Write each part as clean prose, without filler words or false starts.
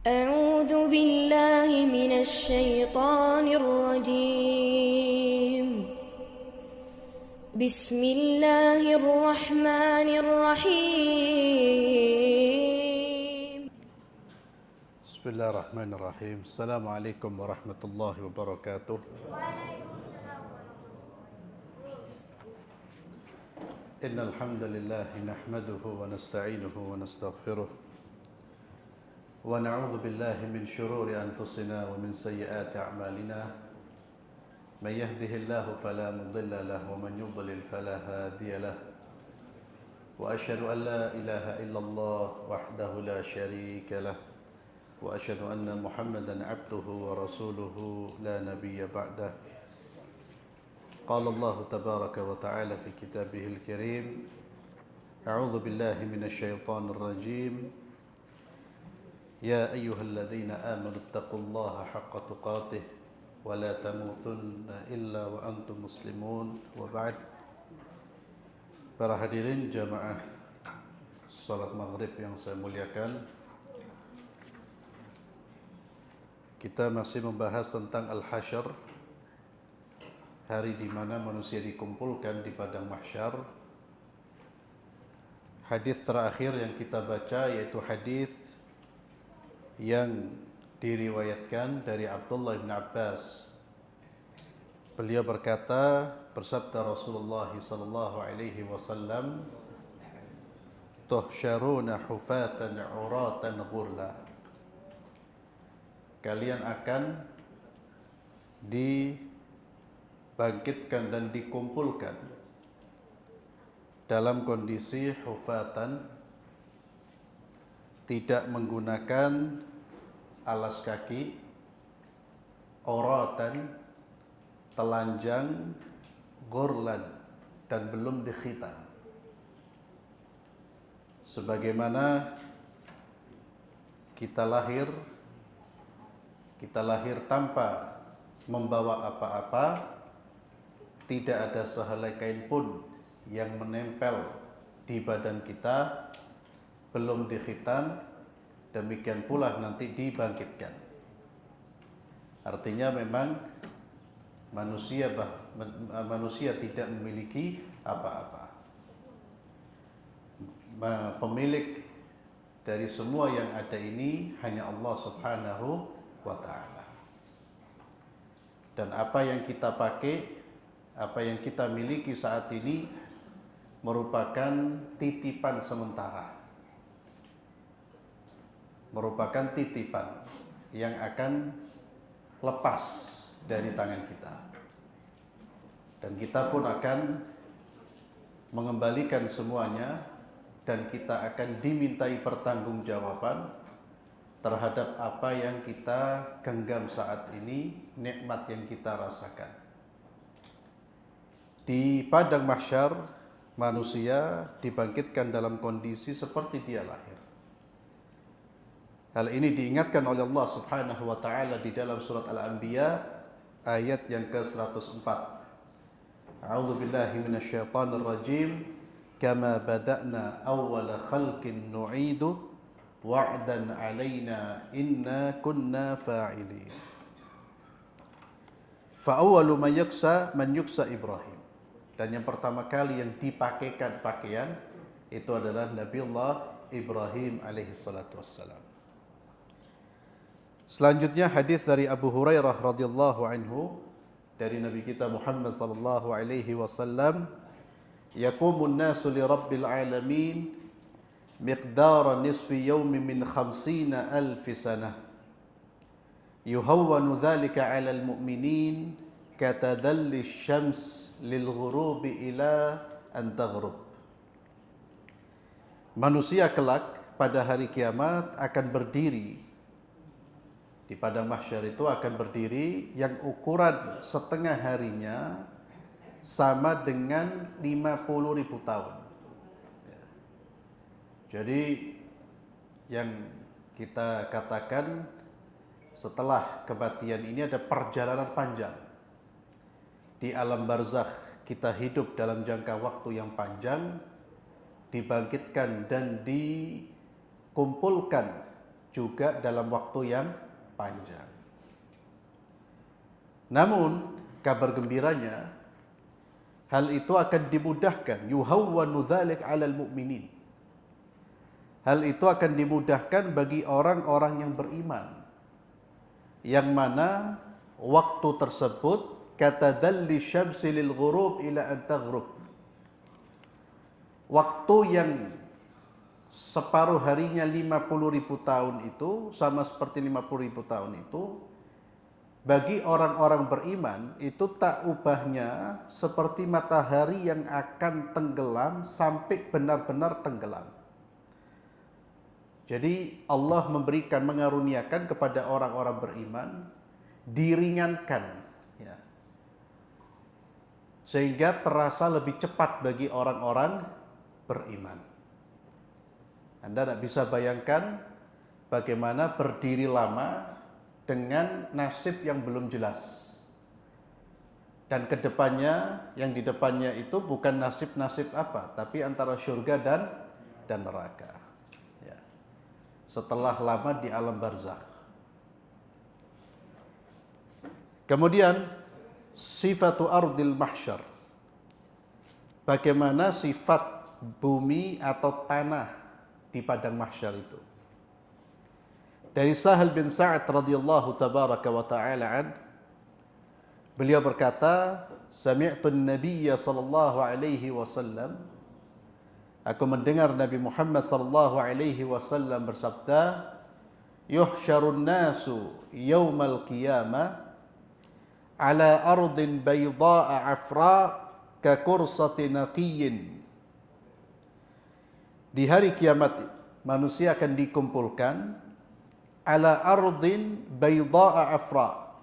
أعوذ بالله من الشيطان الرجيم بسم الله الرحمن الرحيم بسم الله الرحمن الرحيم. السلام عليكم ورحمة الله وبركاته. إن الحمد لله نحمده ونستعينه ونستغفره ونعوذ بالله من شرور أنفسنا ومن سيئات أعمالنا. من يهده الله فلا مضل له ومن يضلل فلا هادي له. وأشهد أن لا إله إلا الله وحده لا شريك له وأشهد أن محمدا عبده ورسوله لا نبي بعده. قال الله تبارك وتعالى في كتابه الكريم: أعوذ بالله من الشيطان الرجيم. يا أيها الذين آمنوا اتقوا الله حق تقاته ولا تموتن إلا وأنتم مسلمون. وبعد. Para hadirin jamaah salat maghrib yang saya muliakan, kita masih membahas tentang Al-Hasyr, hari di mana manusia dikumpulkan di padang mahsyar. Hadis terakhir yang kita baca yaitu hadis yang diriwayatkan dari Abdullah bin Abbas. Beliau berkata, bersabda Rasulullah sallallahu alaihi wasallam, "Tuhsyaruna hufatan 'uratan ghurla." Kalian akan dibangkitkan dan dikumpulkan dalam kondisi hufatan, tidak menggunakan alas kaki, uratan, telanjang, ghurlan, dan belum dikhitan. Sebagaimana kita lahir tanpa membawa apa-apa, tidak ada sehelai kain pun yang menempel di badan kita, belum dikhitan, demikian pula nanti dibangkitkan. Artinya memang manusia tidak memiliki apa-apa. Pemilik dari semua yang ada ini hanya Allah Subhanahu wa ta'ala. Dan apa yang kita pakai, apa yang kita miliki saat ini merupakan titipan sementara, merupakan titipan yang akan lepas dari tangan kita, dan kita pun akan mengembalikan semuanya, dan kita akan dimintai pertanggungjawaban terhadap apa yang kita genggam saat ini, nikmat yang kita rasakan. Di padang mahsyar, manusia dibangkitkan dalam kondisi seperti dia lahir. Hal ini diingatkan oleh Allah Subhanahu wa ta'ala di dalam surat Al-Anbiya ayat yang ke-104. A'udzu billahi minasyaitonir rajim. Kama bada'na awwala khalqin nu'idu wa'dan 'alaina inna kunna fa'ilin. Fa awwalu man yuksa Ibrahim. Dan yang pertama kali yang dipakaikan pakaian itu adalah Nabiullah Ibrahim alaihi salatu wassalam. Selanjutnya hadis dari Abu Hurairah radhiyallahu anhu dari Nabi kita Muhammad sallallahu alaihi wasallam, yaqumun nasu li rabbil alamin miqdara nisfi yawmin min 50,000 sanah yuhawwanu dhalika 'alal mu'minin katadalli syams lil ghurubi ila an taghrub. Manusia kelak pada hari kiamat akan berdiri di padang mahsyar, itu akan berdiri yang ukuran setengah harinya sama dengan 50.000 tahun. Jadi yang kita katakan setelah kematian ini ada perjalanan panjang. Di alam barzakh kita hidup dalam jangka waktu yang panjang, dibangkitkan dan dikumpulkan juga dalam waktu yang panjang. Namun kabar gembiranya, hal itu akan dimudahkan, yuhawwanu dzalik 'alal mu'minin. Hal itu akan dimudahkan bagi orang-orang yang beriman, yang mana waktu tersebut katadalli syamsi lil ghurub ila an taghrub. Waktu yang separuh harinya 50.000 tahun itu sama seperti 50.000 tahun itu, bagi orang-orang beriman itu tak ubahnya seperti matahari yang akan tenggelam sampai benar-benar tenggelam. Jadi Allah memberikan, mengaruniakan kepada orang-orang beriman, diringankan, ya, sehingga terasa lebih cepat bagi orang-orang beriman. Anda tidak bisa bayangkan bagaimana berdiri lama dengan nasib yang belum jelas. Dan kedepannya, yang di depannya itu bukan nasib-nasib apa, tapi antara surga dan neraka. Ya. Setelah lama di alam barzakh. Kemudian sifatu ardil mahsyar. Bagaimana sifat bumi atau tanah di padang mahsyar itu. Dari Sahal bin Sa'ad radhiyallahu tabaraka wa ta'ala an, beliau berkata, sami'tu an-nabiyya sallallahu alaihi wasallam, aku mendengar Nabi Muhammad sallallahu alaihi wasallam bersabda, yuhsyarun nasu yaumal qiyamah ala ardin bayda'a afra ka kursati naqiyyin. Di hari kiamat manusia akan dikumpulkan ala ardin bayda'a afra,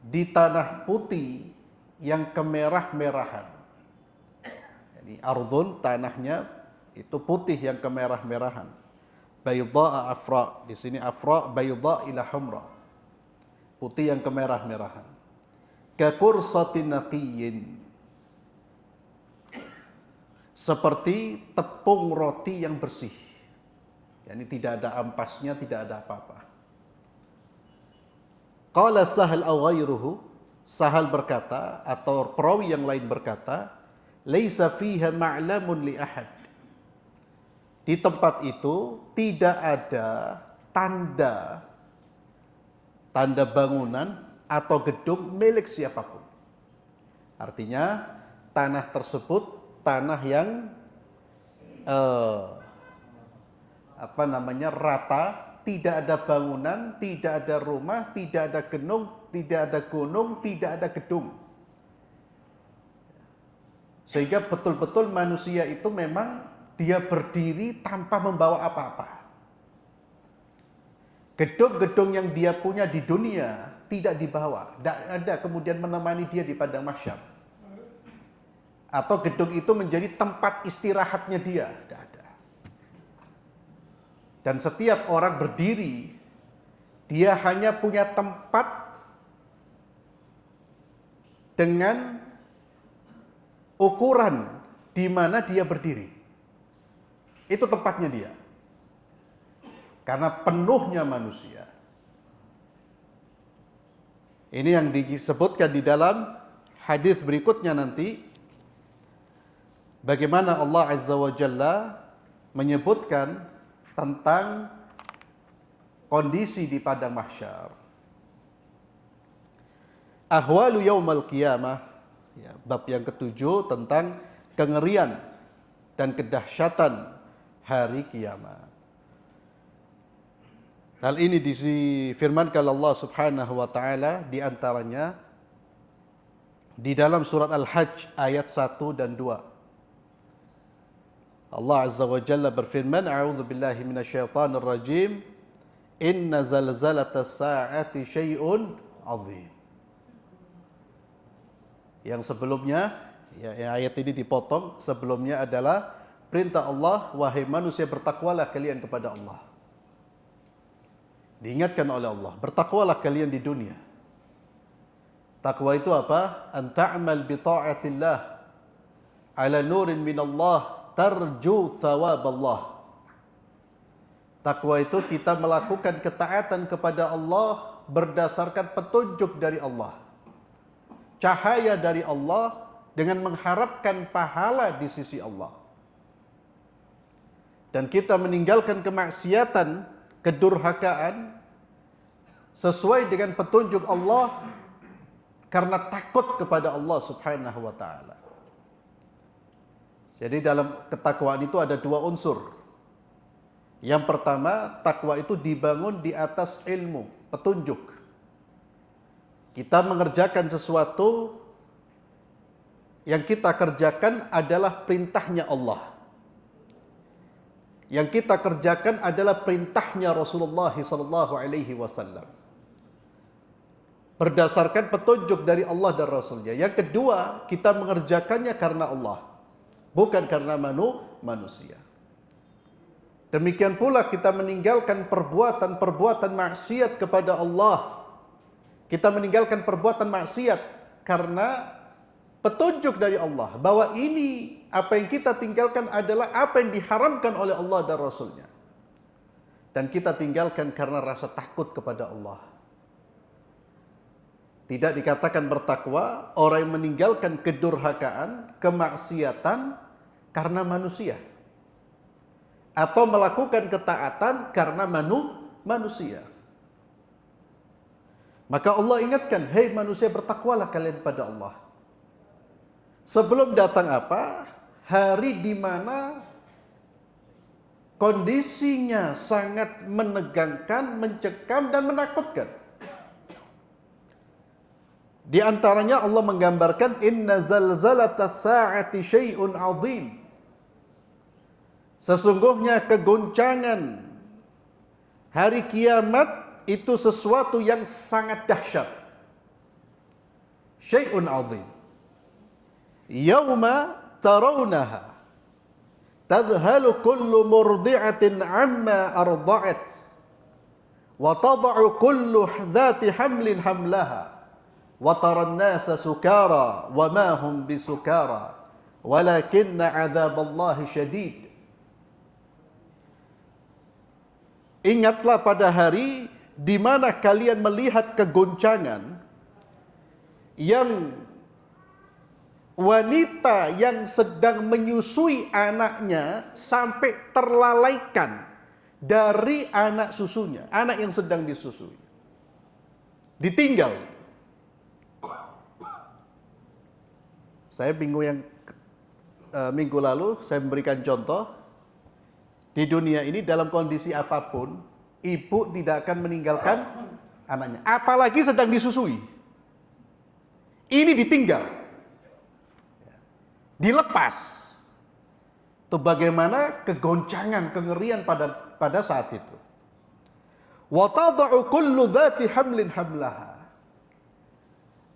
di tanah putih yang kemerah-merahan. Jadi ardun, tanahnya itu putih yang kemerah-merahan. Bayda'a afra, di sini afra bayda ila humra, putih yang kemerah-merahan. Ka kursati naqiyyin, seperti tepung roti yang bersih. Yani tidak ada ampasnya, tidak ada apa-apa. Qala Sahal aw ghairuhu, Sahal berkata atau perawi yang lain berkata, laisa fiha ma'lamun li ahad. Di tempat itu tidak ada tanda bangunan atau gedung milik siapapun. Artinya tanah tersebut tanah yang rata, tidak ada bangunan, tidak ada rumah, tidak ada gunung, tidak ada gedung. Sehingga betul-betul manusia itu memang dia berdiri tanpa membawa apa-apa. Gedung-gedung yang dia punya di dunia tidak dibawa, tidak ada kemudian menemani dia di padang mahsyar. Atau gedung itu menjadi tempat istirahatnya dia, tidak ada. Dan setiap orang berdiri, dia hanya punya tempat dengan ukuran di mana dia berdiri. Itu tempatnya dia. Karena penuhnya manusia. Ini yang disebutkan di dalam hadis berikutnya nanti. Bagaimana Allah Azza wa Jalla menyebutkan tentang kondisi di padang mahsyar. Ahwalu yaumal qiyamah, ya, bab yang ketujuh tentang kengerian dan kedahsyatan hari kiamat. Hal ini difirmankan Allah Subhanahu wa taala di antaranya di dalam surat Al-Hajj ayat 1 dan 2. Allah Azza wa Jalla berfirman, a'udzu billahi minasyaitonir rajim, inna zalzalatas sa'ati syai'un 'adzim. Yang sebelumnya, ya, ayat ini dipotong, sebelumnya adalah perintah Allah, wahai manusia bertakwalah kalian kepada Allah. Diingatkan oleh Allah, bertakwalah kalian di dunia. Takwa itu apa? An ta'mal bi ta'atillah ala nurin minallah tarju thawab Allah. Takwa itu kita melakukan ketaatan kepada Allah berdasarkan petunjuk dari Allah, cahaya dari Allah, dengan mengharapkan pahala di sisi Allah. Dan kita meninggalkan kemaksiatan, kedurhakaan sesuai dengan petunjuk Allah karena takut kepada Allah Subhanahu wa taala. Jadi dalam ketakwaan itu ada dua unsur. Yang pertama, takwa itu dibangun di atas ilmu, petunjuk. Kita mengerjakan sesuatu yang kita kerjakan adalah perintahnya Allah. Yang kita kerjakan adalah perintahnya Rasulullah SAW. Berdasarkan petunjuk dari Allah dan Rasulnya. Yang kedua, kita mengerjakannya karena Allah, bukan karena manusia. Demikian pula kita meninggalkan perbuatan-perbuatan maksiat kepada Allah. Kita meninggalkan perbuatan maksiat karena petunjuk dari Allah, bahwa ini apa yang kita tinggalkan adalah apa yang diharamkan oleh Allah dan Rasulnya. Dan kita tinggalkan karena rasa takut kepada Allah. Tidak dikatakan bertakwa orang yang meninggalkan kedurhakaan, kemaksiatan karena manusia, atau melakukan ketaatan karena manusia. Maka Allah ingatkan, hei manusia, bertakwalah kalian pada Allah. Sebelum datang apa? Hari di mana kondisinya sangat menegangkan, mencekam dan menakutkan. Di antaranya Allah menggambarkan inna zalzalatas sa'ati syai'un 'adzim. Sesungguhnya kegoncangan hari kiamat itu sesuatu yang sangat dahsyat. Syai'un 'adzim. Yauma tarawnaha tadhhalu kullu murdi'atin 'amma arda'at wa tad'u kullu dhati hamlin hamlaha wa taran nasa sukara wa ma hum bisukara walakinna 'adzaballahi syadid. Ingatlah pada hari di mana kalian melihat kegoncangan yang wanita yang sedang menyusui anaknya sampai terlalaikan dari anak susunya, anak yang sedang disusui, ditinggal. Saya minggu lalu saya memberikan contoh, di dunia ini dalam kondisi apapun ibu tidak akan meninggalkan anaknya, apalagi sedang disusui. Ini ditinggal, dilepas. Itu bagaimana kegoncangan, kengerian pada saat itu. Wa tad'u kullu dhati hamlin hamlaha.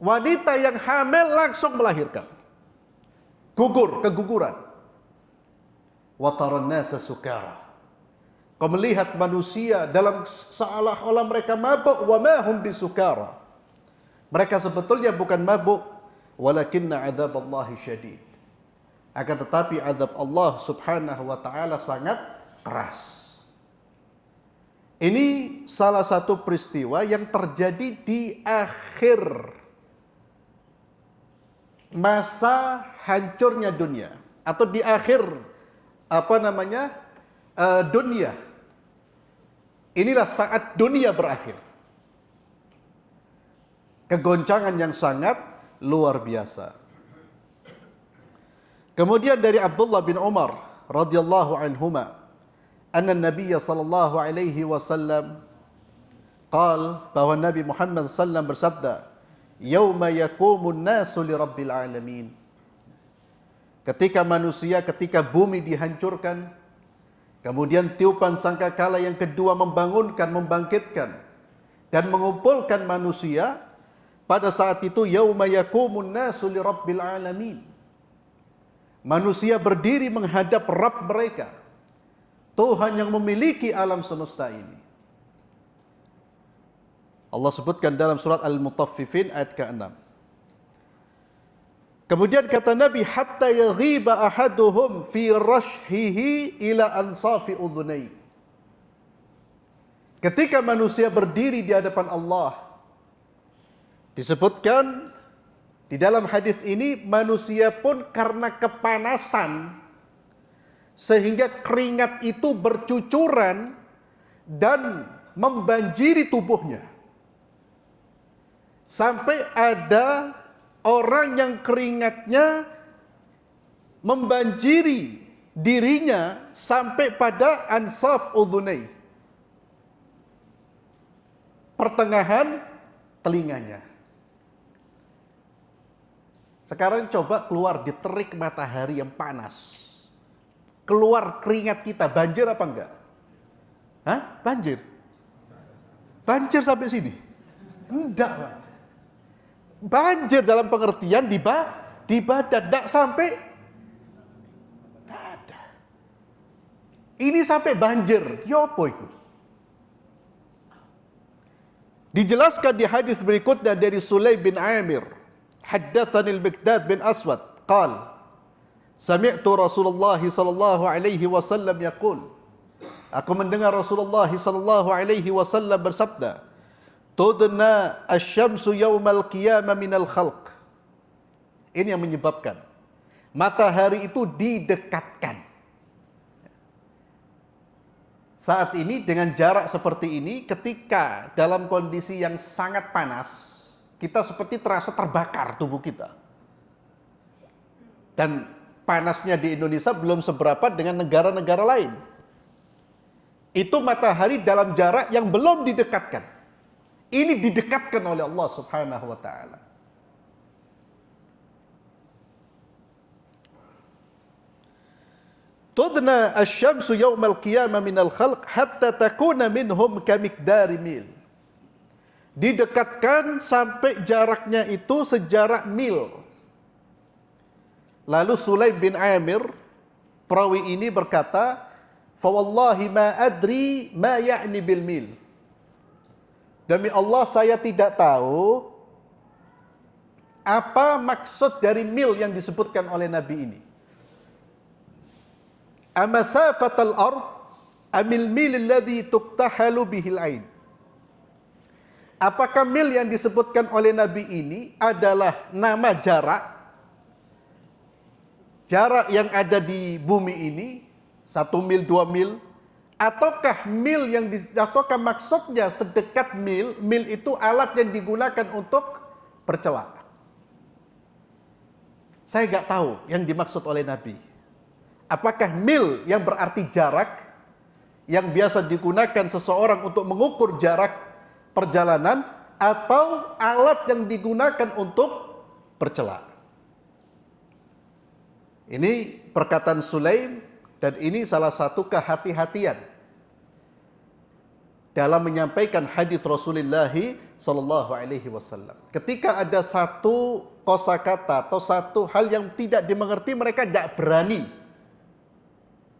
Wanita yang hamil langsung melahirkan. Keguguran. Wa taran nasa sukara. Kau melihat manusia dalam seolah-olah mereka mabuk, wa ma hum bisukara. Mereka sebetulnya bukan mabuk, walakinna 'adzaballahi syadid. Akan tetapi azab Allah Subhanahu wa taala sangat keras. Ini salah satu peristiwa yang terjadi di akhir masa hancurnya dunia, atau di akhir dunia. Inilah saat dunia berakhir. Kegoncangan yang sangat luar biasa. Kemudian dari Abdullah bin Umar radhiyallahu anhuma, anna Nabiy sallallahu alaihi wasallam bahwa Nabi Muhammad sallallahu bersabda, yauma yaqumun nasu li rabbil alamin. Ketika bumi dihancurkan, kemudian tiupan sangkakala yang kedua membangkitkan dan mengumpulkan manusia, pada saat itu yauma yaqumun nasu li rabbil alamin. Manusia berdiri menghadap Rabb mereka, Tuhan yang memiliki alam semesta ini. Allah sebutkan dalam surat Al-Mutaffifin ayat ke-6. Kemudian kata Nabi, hatta yaghiba ahaduhum fi rashhihi ila ansafi udhunai. Ketika manusia berdiri di hadapan Allah, disebutkan di dalam hadis ini manusia pun karena kepanasan sehingga keringat itu bercucuran dan membanjiri tubuhnya. Sampai ada orang yang keringatnya membanjiri dirinya sampai pada ansaf udhunai, pertengahan telinganya. Sekarang coba keluar di terik matahari yang panas, keluar keringat kita, banjir apa enggak? Hah? Banjir? Banjir sampai sini? Enggak, Pak. Banjir dalam pengertian di badan, enggak sampai, enggak ada. Ini sampai banjir, yopo itu? Dijelaskan di hadis berikutnya dari Sulaim bin Amir, haddatsani al-Miqdad bin Aswad, qala sami'tu Rasulullah sallallahu alaihi wasallam yaqul, aku mendengar Rasulullah sallallahu alaihi wasallam bersabda, tudna asy-syamsu yaumal qiyamah minal khalq. Ini yang menyebabkan matahari itu didekatkan. Saat ini dengan jarak seperti ini, ketika dalam kondisi yang sangat panas, kita seperti terasa terbakar tubuh kita. Dan panasnya di Indonesia belum seberapa dengan negara-negara lain. Itu matahari dalam jarak yang belum didekatkan. Ini didekatkan oleh Allah Subhanahu wa taala. Tudna asy-syamsu yaumal qiyamah minal khalq hatta takuna minhum kamiqdari mil. Didekatkan sampai jaraknya itu sejarak mil. Lalu Sulaim bin Amir, perawi ini berkata, fa wallahi ma adri ma ya'ni bil mil. Demi Allah saya tidak tahu apa maksud dari mil yang disebutkan oleh Nabi ini. Amasafatal ard amil mil alladhi tuqtahalu bihil ain. Apakah mil yang disebutkan oleh Nabi ini adalah nama jarak yang ada di bumi ini, 1 mil, 2 mil, ataukah ataukah maksudnya sedekat mil itu alat yang digunakan untuk bercela? Saya nggak tahu yang dimaksud oleh Nabi. Apakah mil yang berarti jarak yang biasa digunakan seseorang untuk mengukur jarak perjalanan, atau alat yang digunakan untuk bercela? Ini perkataan Sulaim, dan ini salah satu kehati-hatian dalam menyampaikan hadis Rasulullah sallallahu alaihi wasallam. Ketika ada satu kosakata atau satu hal yang tidak dimengerti, mereka tidak berani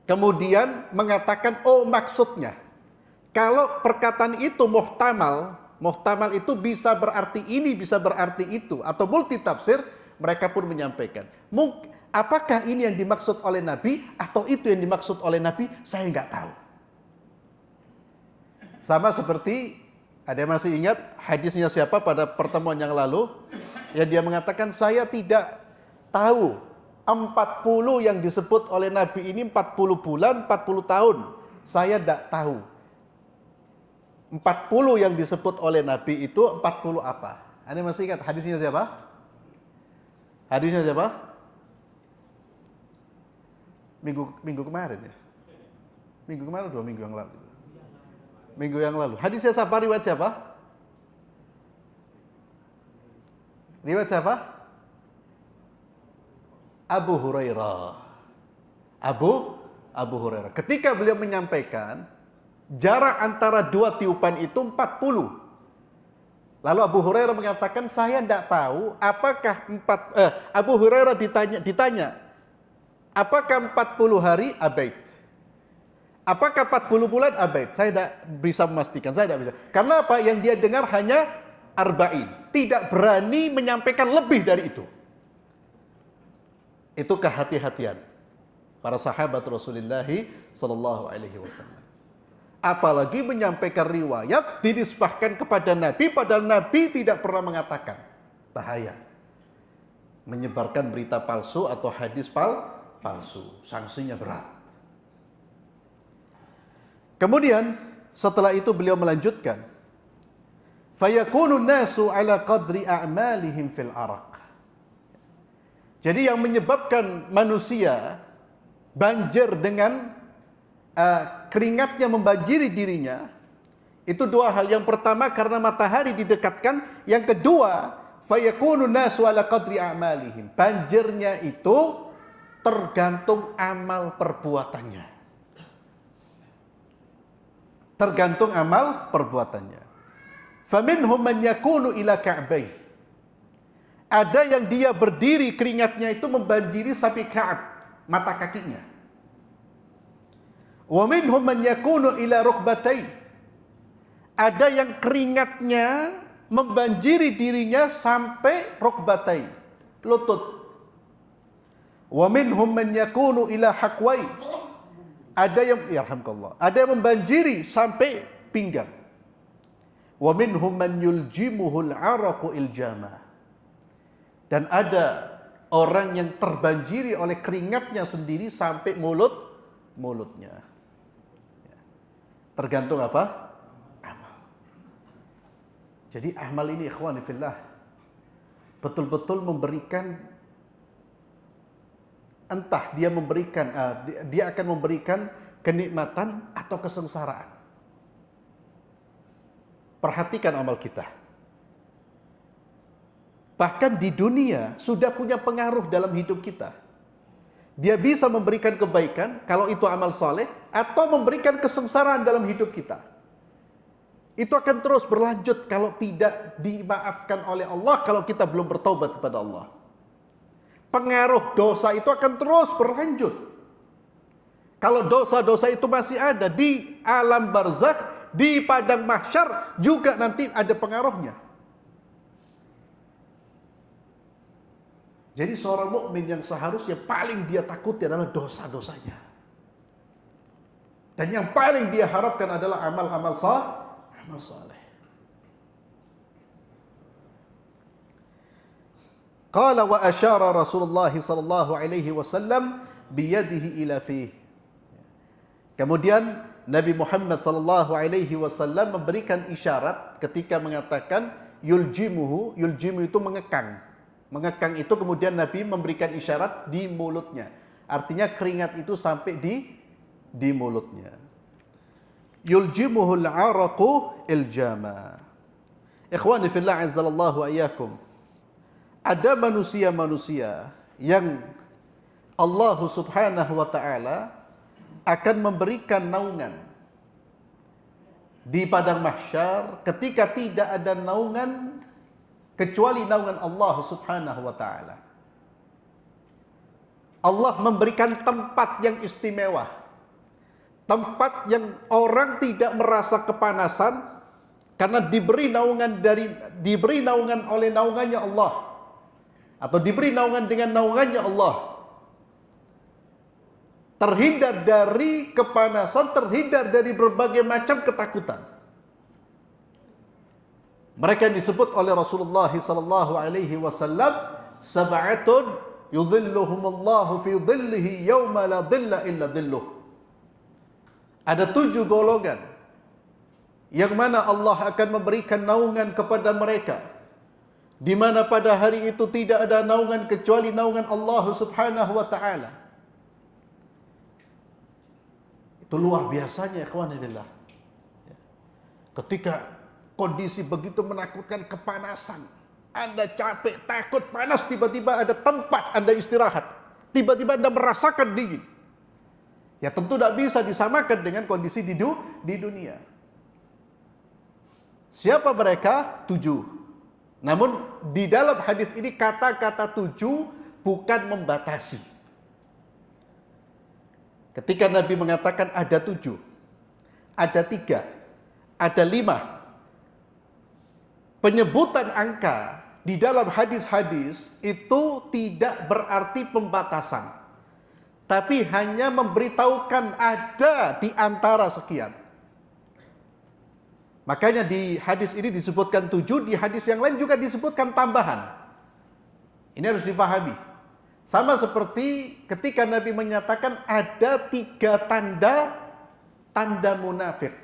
kemudian mengatakan, oh maksudnya. Kalau perkataan itu muhtamal itu bisa berarti ini, bisa berarti itu, atau multi tafsir, mereka pun menyampaikan. Apakah ini yang dimaksud oleh Nabi atau itu yang dimaksud oleh Nabi, saya nggak tahu. Sama seperti, ada yang masih ingat hadisnya siapa pada pertemuan yang lalu, ya dia mengatakan, saya tidak tahu 40 yang disebut oleh Nabi ini 40 bulan, 40 tahun. Saya tidak tahu 40 yang disebut oleh Nabi itu 40 apa? Anda masih ingat hadisnya siapa? Hadisnya siapa? Minggu kemarin ya? Minggu kemarin 2 minggu yang lalu? Minggu yang lalu. Hadisnya siapa? Riwayat siapa? Riwayat siapa? Abu Hurairah. Abu Hurairah. Ketika beliau menyampaikan jarak antara 2 tiupan itu 40. Lalu Abu Hurairah mengatakan, saya tidak tahu apakah Abu Hurairah ditanya, apakah 40 hari abait? Apakah 40 bulan abait? Saya tidak bisa memastikan, saya tidak bisa. Karena apa? Yang dia dengar hanya arba'in. Tidak berani menyampaikan lebih dari itu. Itu kehati-hatian para sahabat Rasulullah sallallahu alaihi wasallam. apalagi menyampaikan riwayat dinisbahkan kepada Nabi, padahal Nabi tidak pernah mengatakan. Bahaya. Menyebarkan berita palsu atau hadis palsu. Sanksinya berat. Kemudian setelah itu beliau melanjutkan, fayakunu nasu ala qadri a'malihim fil araq. Jadi yang menyebabkan manusia banjir dengan keringatnya membanjiri dirinya, itu dua hal. Yang pertama karena matahari didekatkan, yang kedua fayakunu nasu ala qadri a'malihim. Banjirnya itu tergantung amal perbuatannya. Tergantung amal perbuatannya. Faminhum man yakunu ila ka'bai. Ada yang dia berdiri keringatnya itu membanjiri sampai ka'ab, mata kakinya. Wa minhum man yakunu ila rukbatai. Ada yang keringatnya membanjiri dirinya sampai rukbatai, lutut. Wa minhum man yakunu ila haqwai. Ada yang yarhamkallah, ada yang membanjiri sampai pinggang. Wa minhum man yuljimuhul araqu iljama. Dan ada orang yang terbanjiri oleh keringatnya sendiri sampai mulutnya. Tergantung apa? Amal. Jadi amal ini ikhwani fillah betul-betul memberikan, entah dia memberikan dia akan memberikan kenikmatan atau kesengsaraan. Perhatikan amal kita. Bahkan di dunia sudah punya pengaruh dalam hidup kita. Dia bisa memberikan kebaikan kalau itu amal soleh, atau memberikan kesengsaraan dalam hidup kita. Itu akan terus berlanjut kalau tidak dimaafkan oleh Allah, kalau kita belum bertaubat kepada Allah. Pengaruh dosa itu akan terus berlanjut. Kalau dosa-dosa itu masih ada di alam barzakh, di padang mahsyar juga nanti ada pengaruhnya. Jadi seorang mukmin yang seharusnya paling dia takuti adalah dosa-dosanya. Dan yang paling dia harapkan adalah amal saleh. Qala wa asyara Rasulullah sallallahu alaihi wasallam biyadihi ila fihi. Kemudian Nabi Muhammad sallallahu alaihi wasallam memberikan isyarat ketika mengatakan yuljimu itu mengekang. Mengekang itu kemudian Nabi memberikan isyarat di mulutnya. Artinya keringat itu sampai di mulutnya. Yuljimuhul araqu iljama. Ikhwani fillah azzallahu ayyakum. Ada manusia-manusia yang Allah Subhanahu wa taala akan memberikan naungan di padang mahsyar ketika tidak ada naungan kecuali naungan Allah Subhanahu wa taala. Allah memberikan tempat yang istimewa. Tempat yang orang tidak merasa kepanasan karena diberi naungan oleh naungannya Allah, atau diberi naungan dengan naungannya Allah. Terhindar dari kepanasan, terhindar dari berbagai macam ketakutan. Mereka disebut oleh Rasulullah sallallahu alaihi wasallam sab'atun yudhilluhumullahu fi dhillihi yauma la dhilla illa dhilluh. Ada 7 golongan yang mana Allah akan memberikan naungan kepada mereka, di mana pada hari itu tidak ada naungan kecuali naungan Allah Subhanahu wa taala. Itu luar biasanya ikhwan fillah. Ketika kondisi begitu menakutkan, kepanasan, Anda capek, takut, panas, tiba-tiba ada tempat Anda istirahat, tiba-tiba Anda merasakan dingin. Ya tentu tidak bisa disamakan dengan kondisi di dunia. Siapa mereka? 7. Namun di dalam hadis ini kata-kata 7 bukan membatasi. Ketika Nabi mengatakan ada 7, ada 3, ada 5, penyebutan angka di dalam hadis-hadis itu tidak berarti pembatasan, tapi hanya memberitahukan ada di antara sekian. Makanya di hadis ini disebutkan 7, di hadis yang lain juga disebutkan tambahan. Ini harus difahami. Sama seperti ketika Nabi menyatakan ada 3 tanda munafik.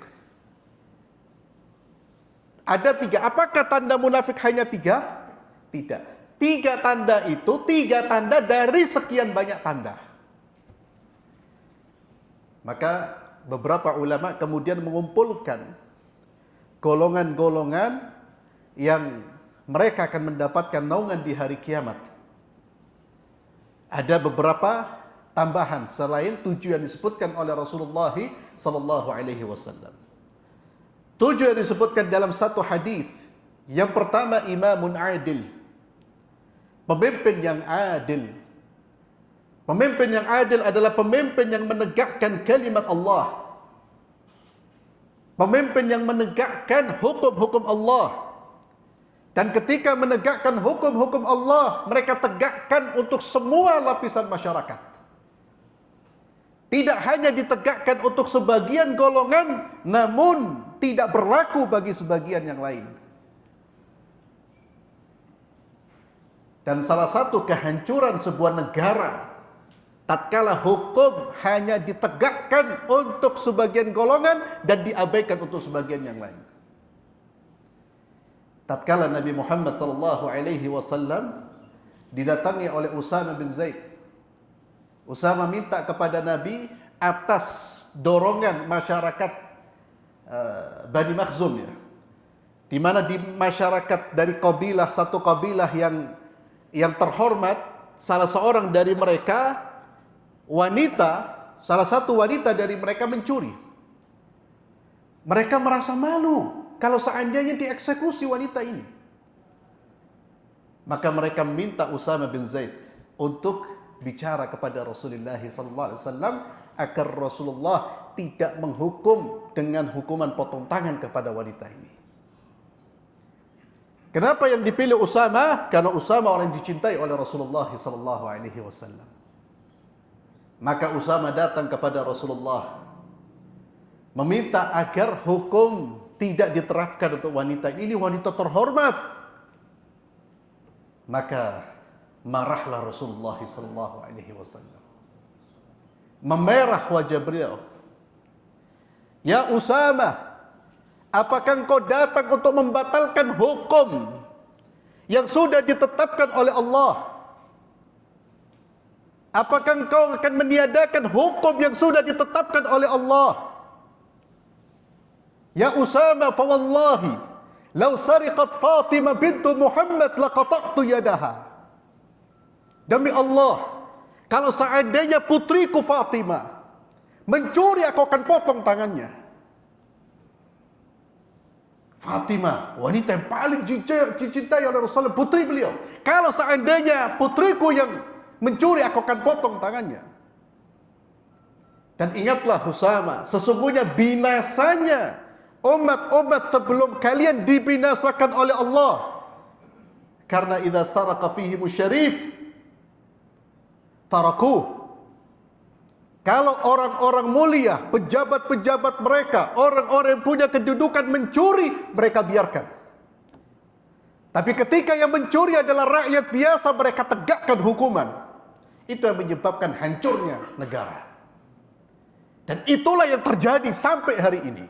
Ada 3. Apakah tanda munafik hanya 3? Tidak. 3 tanda itu 3 tanda dari sekian banyak tanda. Maka beberapa ulama kemudian mengumpulkan golongan-golongan yang mereka akan mendapatkan naungan di hari kiamat. Ada beberapa tambahan selain 7 yang disebutkan oleh Rasulullah sallallahu alaihi wasallam. 7 yang disebutkan dalam satu hadis. Yang pertama, imamun adil. Pemimpin yang adil. Pemimpin yang adil adalah pemimpin yang menegakkan kalimat Allah. Pemimpin yang menegakkan hukum-hukum Allah. Dan ketika menegakkan hukum-hukum Allah, mereka tegakkan untuk semua lapisan masyarakat. Tidak hanya ditegakkan untuk sebagian golongan, namun tidak berlaku bagi sebagian yang lain. Dan salah satu kehancuran sebuah negara tatkala hukum hanya ditegakkan untuk sebagian golongan dan diabaikan untuk sebagian yang lain. Tatkala Nabi Muhammad sallallahu alaihi wasallam didatangi oleh Usama bin Zaid. Usama minta kepada Nabi atas dorongan masyarakat Bani Makhzum, ya. Di mana di masyarakat dari kabilah, satu kabilah yang terhormat, salah seorang dari mereka salah satu wanita dari mereka mencuri. Mereka merasa malu kalau seandainya dieksekusi wanita ini. Maka mereka minta Usama bin Zaid untuk bicara kepada Rasulullah SAW agar Rasulullah tidak menghukum dengan hukuman potong tangan kepada wanita ini. Kenapa yang dipilih Usama? Karena Usama orang yang dicintai oleh Rasulullah SAW. Maka Usama datang kepada Rasulullah meminta agar hukum tidak diterapkan untuk wanita ini. Wanita terhormat. Maka marahlah Rasulullah SAW. Memerah wajah beliau. Ya Usama, apakah engkau datang untuk membatalkan hukum yang sudah ditetapkan oleh Allah? Apakah engkau akan meniadakan hukum yang sudah ditetapkan oleh Allah? Ya Usama, fa wallahi law sariqat Fatimah bintu Muhammad laqata'tu yadaha. Demi Allah, kalau seandainya putriku Fatimah mencuri, aku akan potong tangannya. Fatimah, wanita yang paling dicintai oleh Rasulullah, putri beliau. Kalau seandainya putriku yang mencuri, aku akan potong tangannya. Dan ingatlah Usama, sesungguhnya binasanya umat-umat sebelum kalian dibinasakan oleh Allah. Karena idza saraqa fihimu syarif tarakuh. Kalau orang-orang mulia, pejabat-pejabat mereka, orang-orang yang punya kedudukan mencuri, mereka biarkan. Tapi ketika yang mencuri adalah rakyat biasa, mereka tegakkan hukuman. Itu yang menyebabkan hancurnya negara. Dan itulah yang terjadi sampai hari ini.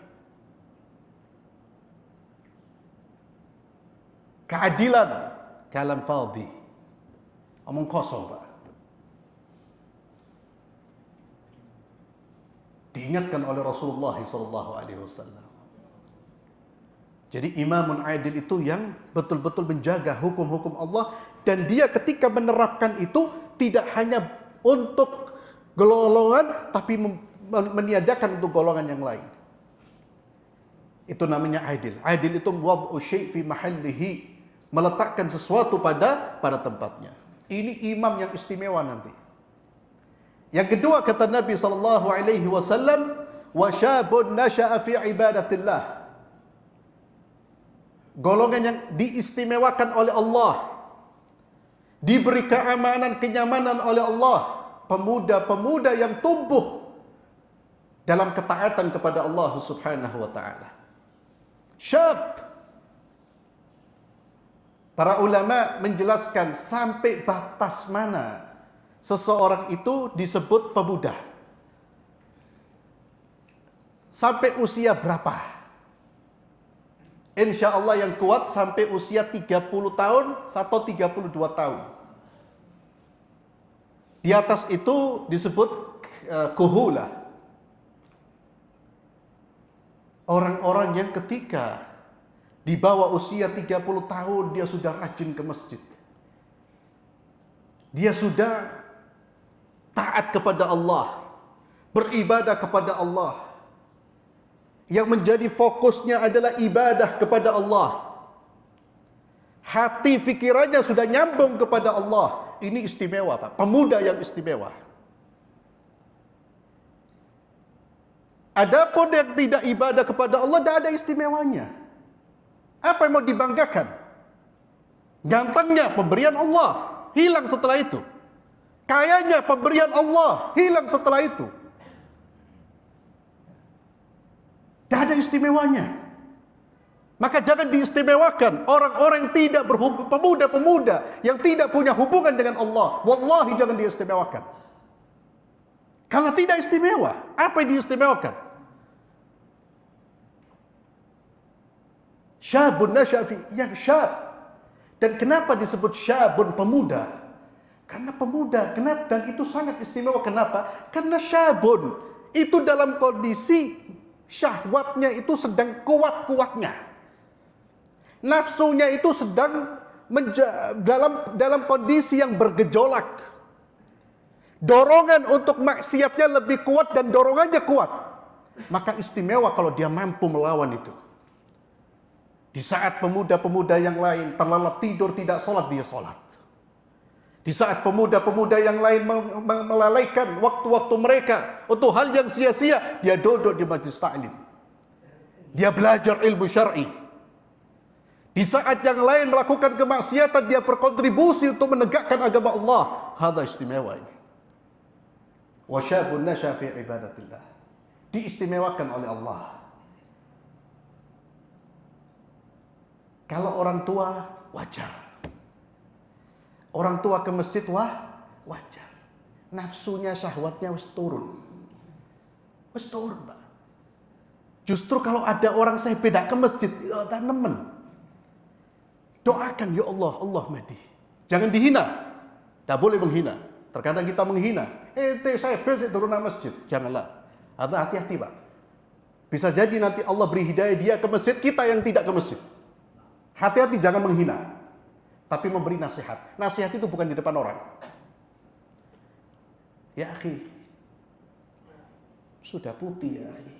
Keadilan kalam fadhi. Omong kosong, Pak. Diingatkan oleh Rasulullah SAW. Jadi imamun adil itu yang betul-betul menjaga hukum-hukum Allah, dan dia ketika menerapkan itu tidak hanya untuk golongan, tapi meniadakan untuk golongan yang lain. Itu namanya adil. Adil itu wad'u syai' fi mahallihi, meletakkan sesuatu pada tempatnya. Ini imam yang istimewa nanti. Yang kedua kata Nabi SAW, wa syabun nasha'a fi ibadatillah. Golongan yang diistimewakan oleh Allah, diberi keamanan, kenyamanan oleh Allah, pemuda-pemuda yang tumbuh dalam ketaatan kepada Allah Subhanahu wa taala. Syab. Para ulama menjelaskan sampai batas mana seseorang itu disebut pemuda. Sampai usia berapa? Insya Allah yang kuat sampai usia 30 tahun atau 32 tahun. Di atas itu disebut kuhula. Orang-orang yang ketika di bawah usia 30 tahun dia sudah rajin ke masjid. Dia sudah taat kepada Allah, beribadah kepada Allah. Yang menjadi fokusnya adalah ibadah kepada Allah. Hati fikirannya sudah nyambung kepada Allah. Ini istimewa, Pak. Pemuda yang istimewa. Adapun yang tidak ibadah kepada Allah, tidak ada istimewanya. Apa yang mau dibanggakan? Gantengnya pemberian Allah, hilang setelah itu. Kayanya pemberian Allah, hilang setelah itu. Tidak ada istimewanya. Maka jangan diistimewakan orang-orang yang tidak berhubung, pemuda-pemuda yang tidak punya hubungan dengan Allah. Wallahi jangan diistimewakan. Karena tidak istimewa. Apa yang diistimewakan? Syabun nasyafi, yang syab. Dan kenapa disebut syabun, pemuda? Karena pemuda, kenapa? Dan itu sangat istimewa. Kenapa? Karena syabun itu dalam kondisi syahwatnya itu sedang kuat-kuatnya. Nafsunya itu sedang dalam kondisi yang bergejolak. Dorongan untuk maksiatnya lebih kuat dan dorongannya kuat. Maka istimewa kalau dia mampu melawan itu. Di saat pemuda-pemuda yang lain terlelap tidur tidak sholat, dia sholat. Di saat pemuda-pemuda yang lain melalaikan waktu-waktu mereka untuk hal yang sia-sia, dia duduk di majlis ta'lim. Dia belajar ilmu syar'i. Di saat yang lain melakukan kemaksiatan, dia berkontribusi untuk menegakkan agama Allah. Hadza istimewa ini. Wa syabun nasya fi ibadatillah. Diistimewakan oleh Allah. Kalau orang tua wajar. Orang tua ke masjid wajar. Nafsunya, syahwatnya wis turun. Wis turun, Pak. Justru kalau ada orang saya beda ke masjid, ya tak nemen. Doakan, ya Allah, Allah mati. Jangan dihina. Tak boleh menghina. Terkadang kita menghina. Saya besok turun ke masjid. Janganlah. Hati-hati, Pak. Bisa jadi nanti Allah beri hidayah dia ke masjid, kita yang tidak ke masjid. Hati-hati, jangan menghina. Tapi memberi nasihat. Nasihat itu bukan di depan orang. Ya akhi, sudah putih ya akhi.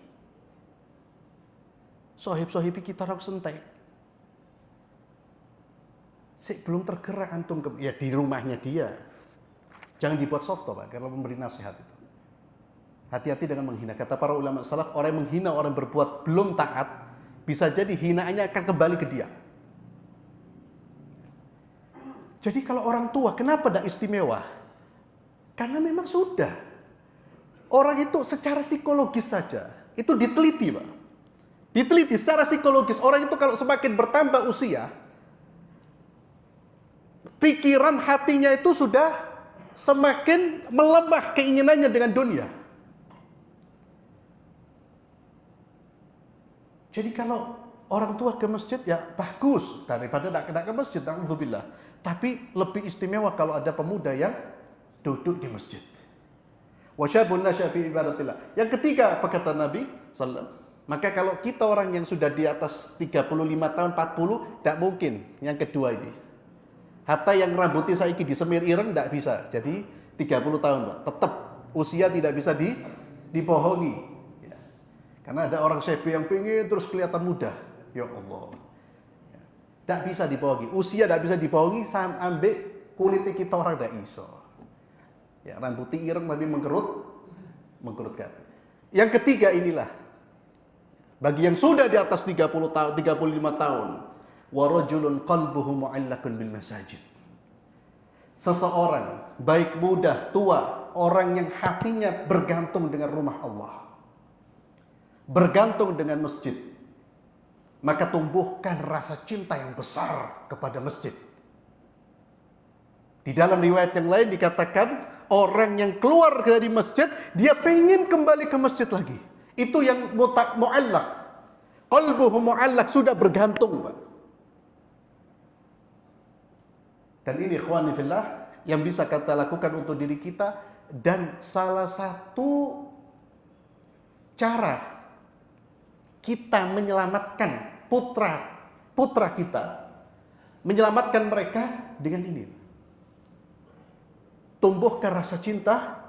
Sohib-sohibi kita harus sentai. Belum tergerak antum ya di rumahnya dia. Jangan dibuat soft, Pak, karena memberi nasihat itu. Hati-hati dengan menghina. Kata para ulama salaf, orang yang menghina orang berbuat belum taat, bisa jadi hinaannya akan kembali ke dia. Jadi kalau orang tua, kenapa tidak istimewa? Karena memang sudah. Orang itu secara psikologis saja, itu diteliti, Pak. Diteliti secara psikologis. Orang itu kalau semakin bertambah usia, pikiran hatinya itu sudah semakin melemah keinginannya dengan dunia. Jadi kalau orang tua ke masjid ya bagus daripada tidak ke masjid, alhamdulillah. Tapi lebih istimewa kalau ada pemuda yang duduk di masjid. Wa syabun nasya fi ibadatillah. Yang ketiga apa kata Nabi sallallahu. Maka kalau kita orang yang sudah di atas 35 tahun 40 tidak mungkin yang kedua ini. Hatta yang rambutnya saiki disemir ireng tidak bisa. Jadi 30 tahun, Pak. Tetap usia tidak bisa dibohongi. Ya. Karena ada orang sepe yang pengen terus kelihatan muda. Ya Allah. Tidak bisa dibohongi. Usia tidak bisa dibohongi. Sampai kulitnya kita orang tidak iso. Ya, rambutnya ireng tapi mengkerutkan. Yang ketiga inilah. Bagi yang sudah di atas 30 tahun, 35 tahun. Wa rajulun qalbuhu mu'allaqun bil masajid. Seseorang, baik muda, tua, orang yang hatinya bergantung dengan rumah Allah. Bergantung dengan masjid. maka tumbuhkan rasa cinta yang besar kepada masjid. Di dalam riwayat yang lain dikatakan, orang yang keluar dari masjid, dia pengen kembali ke masjid lagi. Itu yang mu'allaq. Qalbuhu mu'allaq, sudah bergantung, Pak. Dan ini ikhwani fillah yang bisa kita lakukan untuk diri kita, dan salah satu cara kita menyelamatkan putra kita, menyelamatkan mereka dengan ini. Tumbuhkan rasa cinta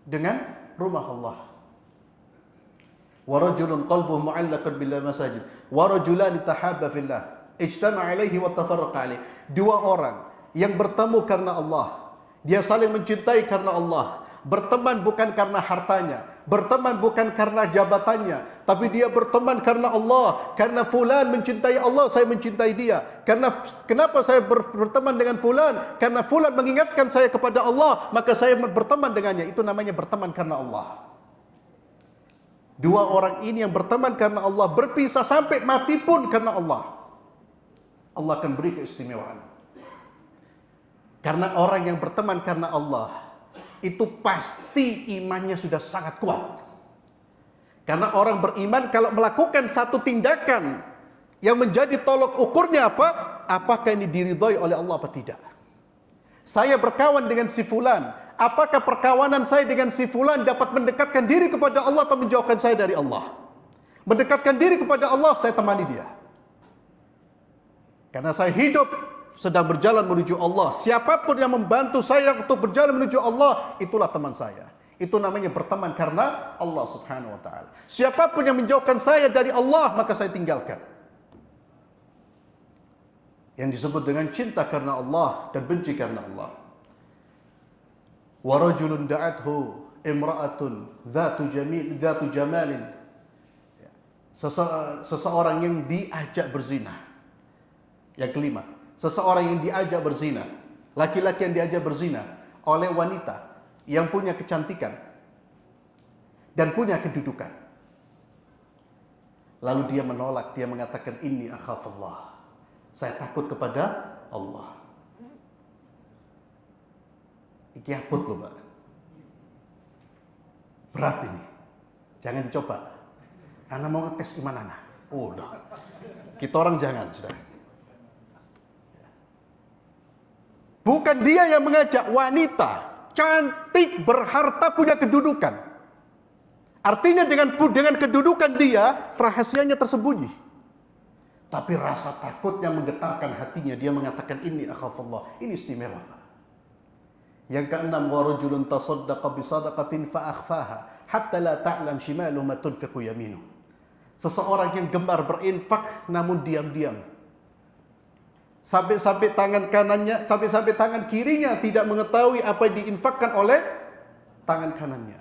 dengan rumah Allah. Wa rajulun qalbuhu mu'allaqun bil masajid wa rajulani tahabba fillah ijtama'a alaihi wa tafarraqa alaihi. Dua orang yang bertemu karena Allah, dia saling mencintai karena Allah, berteman bukan karena hartanya, berteman bukan karena jabatannya, tapi dia berteman karena Allah. Karena fulan mencintai Allah, saya mencintai dia. Kenapa saya berteman dengan fulan? Karena fulan mengingatkan saya kepada Allah, maka saya berteman dengannya. Itu namanya berteman karena Allah. Dua orang ini yang berteman karena Allah, berpisah sampai mati pun karena Allah, Allah akan beri keistimewaan. Karena orang yang berteman karena Allah itu pasti imannya sudah sangat kuat. Karena orang beriman kalau melakukan satu tindakan yang menjadi tolok ukurnya apa? Apakah ini diridhoi oleh Allah atau tidak? Saya berkawan dengan si fulan, apakah perkawanan saya dengan si fulan dapat mendekatkan diri kepada Allah atau menjauhkan saya dari Allah? Mendekatkan diri kepada Allah, saya temani dia. Karena saya hidup sedang berjalan menuju Allah. Siapapun yang membantu saya untuk berjalan menuju Allah, itulah teman saya. Itu namanya berteman karena Allah Subhanahu wa taala. Siapapun yang menjauhkan saya dari Allah, maka saya tinggalkan. Yang disebut dengan cinta karena Allah dan benci karena Allah. Wa rajulun da'athu imra'atun dzatu jamalin. Seseorang yang diajak berzina. Yang kelima, seseorang yang diajak berzina, laki-laki yang diajak berzina oleh wanita yang punya kecantikan dan punya kedudukan. Lalu dia menolak, dia mengatakan, inni akhafullah, saya takut kepada Allah. Iki aput loh, Pak. Berat ini. Jangan dicoba. Ana mau ngetes iman ana. Oh, udah. Kita orang jangan, sudah. Bukan dia yang mengajak, wanita cantik, berharta, punya kedudukan. Artinya dengan kedudukan dia, rahasianya tersembunyi. Tapi rasa takut yang menggetarkan hatinya, dia mengatakan, inni akhafullah. Ini istimewa. Yang keenam, wa rajulun tasaddaqa bi sadaqatin fa akhfaha hatta la ta'lam shimaluhu ma tunfiqu yaminuhu. Seseorang yang gemar berinfak namun diam-diam. Sampai-sampai tangan kanannya, sampai-sampai tangan kirinya tidak mengetahui apa yang diinfakkan oleh tangan kanannya.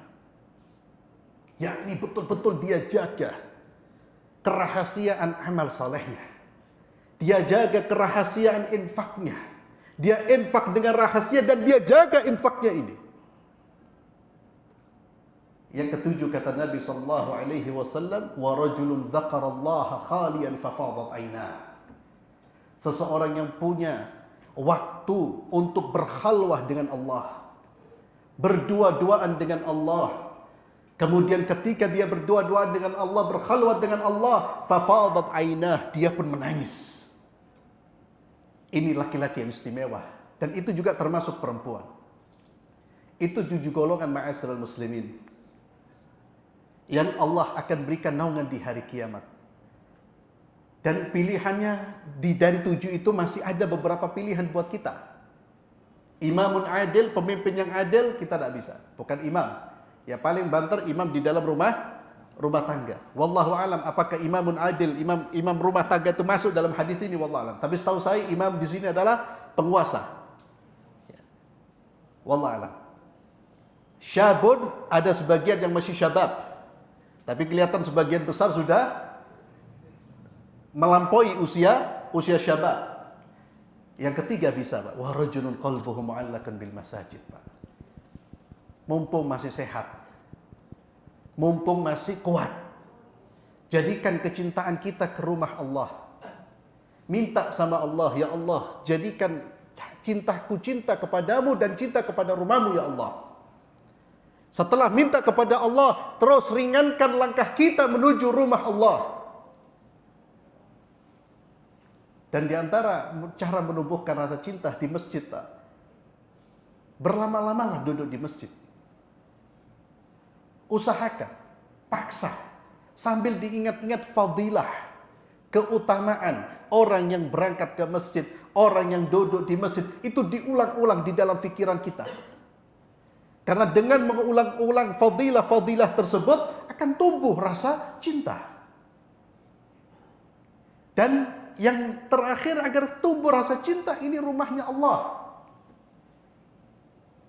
Yakni betul-betul dia jaga kerahasiaan amal salehnya. Dia jaga kerahasiaan infaknya. Dia infak dengan rahasia dan dia jaga infaknya ini. Yang ketujuh kata Nabi sallallahu alaihi wasallam, wa rajulun dzakarallaha khaliyan fafadat ainah. Seseorang yang punya waktu untuk berkhalwah dengan Allah, berdua-duaan dengan Allah. Kemudian ketika dia berdua-duaan dengan Allah, berkhalwat dengan Allah, fafadat ainah, dia pun menangis. Ini laki-laki yang istimewa, dan itu juga termasuk perempuan. Itu 7 golongan ma'asyiral muslimin yang Allah akan berikan naungan di hari kiamat. Dan pilihannya dari 7 itu masih ada beberapa pilihan buat kita. Imamun adil, pemimpin yang adil, kita tidak bisa. Bukan imam. Ya paling banter imam di dalam rumah tangga. Wallahu alam, apakah imamun adil, imam rumah tangga itu masuk dalam hadis ini, wallahu alam. Tapi setahu saya imam di sini adalah penguasa. Wallahu alam. Syabun, ada sebagian yang masih syabab. Tapi kelihatan sebagian besar sudah melampaui usia syabab. Yang ketiga bisa, Pak. Wa rajulun qalbuhu mu'allaqan bil masajid, Pak. Mumpung masih sehat, mumpung masih kuat, Jadikan kecintaan kita ke rumah Allah. Minta sama Allah, ya Allah, jadikan cintaku cinta kepadamu dan cinta kepada rumahmu, ya Allah. Setelah minta kepada Allah, terus ringankan langkah kita menuju rumah Allah. Dan di antara cara menumbuhkan rasa cinta di masjid, Pak, berlama-lamalah duduk di masjid. Usahakan, paksa, sambil diingat-ingat fadilah, keutamaan orang yang berangkat ke masjid, orang yang duduk di masjid, itu diulang-ulang di dalam pikiran kita. Karena dengan mengulang-ulang fadilah-fadilah tersebut akan tumbuh rasa cinta. Dan yang terakhir agar tumbuh rasa cinta, ini rumahnya Allah.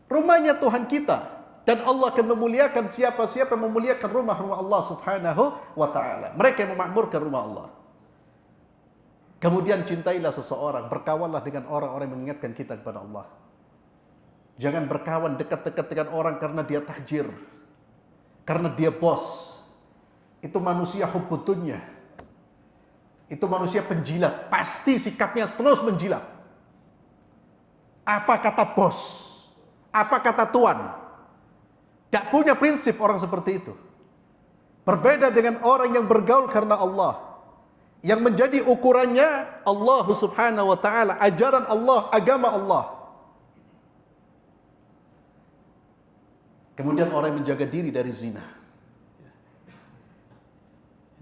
Rumahnya Tuhan kita. Dan Allah akan memuliakan siapa-siapa yang memuliakan rumah-rumah Allah subhanahu wa ta'ala. Mereka yang memakmurkan rumah Allah. Kemudian cintailah seseorang, berkawanlah dengan orang-orang yang mengingatkan kita kepada Allah. Jangan berkawan dekat-dekat dengan orang karena dia tajir, karena dia bos. Itu manusia hubbud dunya. Itu manusia penjilat, pasti sikapnya terus menjilat. Apa kata bos? Apa kata tuan? Tidak punya prinsip orang seperti itu. Berbeda dengan orang yang bergaul karena Allah, yang menjadi ukurannya Allah subhanahu wa ta'ala, ajaran Allah, agama Allah. Kemudian orang yang menjaga diri dari zina.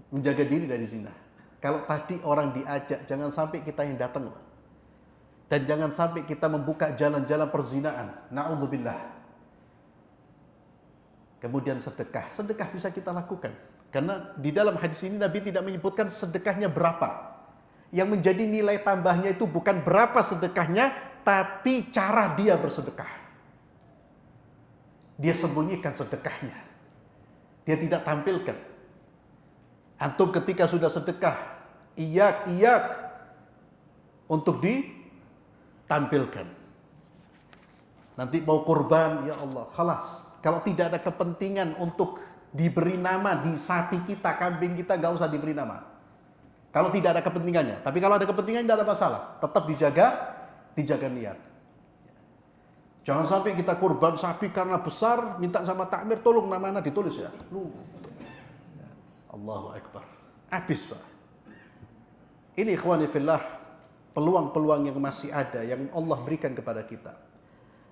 Menjaga diri dari zina. Kalau tadi orang diajak, jangan sampai kita yang datang. Dan jangan sampai kita membuka jalan-jalan perzinaan. Na'udzubillah. Kemudian sedekah. Sedekah bisa kita lakukan. Karena di dalam hadis ini Nabi tidak menyebutkan sedekahnya berapa. Yang menjadi nilai tambahnya itu bukan berapa sedekahnya, tapi cara dia bersedekah. Dia sembunyikan sedekahnya. Dia tidak tampilkan. Antum ketika sudah sedekah, iyak untuk ditampilkan. Nanti mau kurban, ya Allah, khalas. Kalau tidak ada kepentingan untuk diberi nama di sapi kita, kambing kita, gak usah diberi nama. Kalau tidak ada kepentingannya. Tapi kalau ada kepentingan, tidak ada masalah. Tetap dijaga niat. Jangan sampai kita kurban sapi karena besar, minta sama takmir, tolong nama-nama ditulis ya. Allahu Akbar. Habis, Pak. Ini ikhwani fillah, peluang-peluang yang masih ada, yang Allah berikan kepada kita.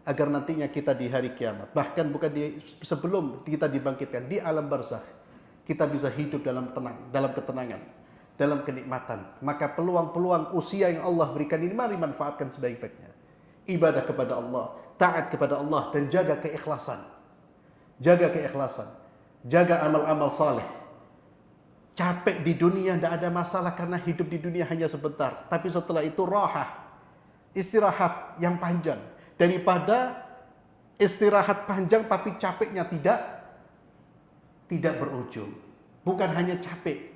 Agar nantinya kita di hari kiamat, bahkan bukan sebelum kita dibangkitkan, di alam barzakh, kita bisa hidup dalam tenang, dalam ketenangan, dalam kenikmatan. Maka peluang-peluang usia yang Allah berikan ini mari manfaatkan sebaik-baiknya. Ibadah kepada Allah, taat kepada Allah, dan jaga keikhlasan. Jaga keikhlasan, jaga amal-amal saleh. Capek di dunia tidak ada masalah karena hidup di dunia hanya sebentar. Tapi setelah itu rahah, istirahat yang panjang. Daripada istirahat panjang tapi capeknya tidak berujung. Bukan hanya capek,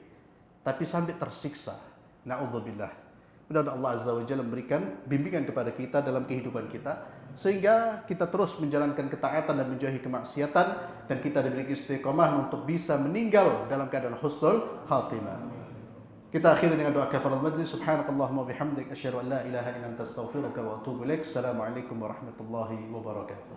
tapi sampai tersiksa. Na'udzubillah. Mudah-mudahan Allah Azza wa Jalla memberikan bimbingan kepada kita dalam kehidupan kita, sehingga kita terus menjalankan ketaatan dan menjauhi kemaksiatan, dan kita diberi istiqomah untuk bisa meninggal dalam keadaan husnul khatimah. Kita akhiri dengan doa kafaratul majlis. Subhanakallahumma bihamdik, asyhadu an la ilaha illa anta, astaghfiruka wa atubu ilaik. Assalamualaikum warahmatullahi wabarakatuh.